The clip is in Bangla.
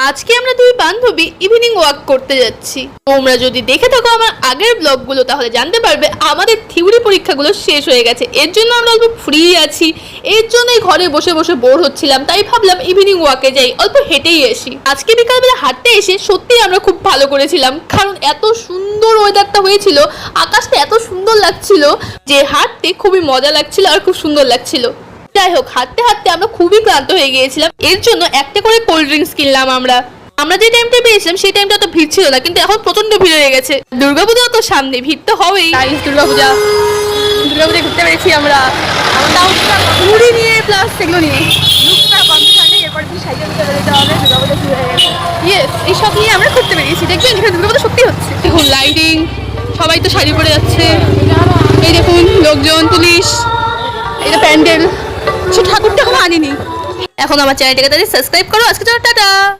আজকে আমরা দুই বান্ধবী ইভিনিং ওয়াক করতে যাচ্ছি। তোমরা যদি দেখে থাকো আমার আগের ব্লগগুলো তাহলে জানতে পারবে আমাদের থিওরি পরীক্ষাগুলো শেষ হয়ে গেছে। এর জন্য আমরা অল্প ফ্রি আছি, এর জন্যই ঘরে বসে বসে বোর হচ্ছিলাম, তাই ভাবলাম ইভিনিং ওয়াকে যাই, অল্প হেঁটেই আসি। আজকে বিকালবেলা হাঁটতে এসে সত্যিই আমরা খুব ভালো করেছিলাম, কারণ এত সুন্দর ওয়েদারটা হয়েছিল, আকাশটা এত সুন্দর লাগছিল যে হাঁটতে খুবই মজা লাগছিল আর খুব সুন্দর লাগছিল। যাই হোক, হাঁটতে হাঁটতে আমরা খুবই ক্লান্ত হয়ে গিয়েছিলাম, এর জন্য একটা করে কোল্ড ড্রিঙ্কস কিনলাম। আমরা যে টাইমটা পেয়েছিলাম সেই টাইমটা তো ভিড় ছিল না, কিন্তু এখন প্রচন্ড ভিড় হয়ে গেছে। দুর্গাপূজা তো সামনে, ভিড় তো হবেই। দুর্গাপূজায় ঘুরতে পেরেছি আমরা, মুড়ি নিয়ে প্লাস সেগুলো নিয়ে এইসব নিয়ে আমরা ঘুরতে পেরেছি। দেখবেন এখানে দুর্গাপূজা সত্যি হচ্ছে। দেখুন লাইটিং, সবাই তো শাড়ি পরে যাচ্ছে, এই দেখুন লোকজন, পুলিশ, এটা প্যান্ডেল। ঠাকুরটা এখনো আনিনি। এখন আমার চ্যানেলটাকে তাদের সাবস্ক্রাইব করো। আজকে টাটা।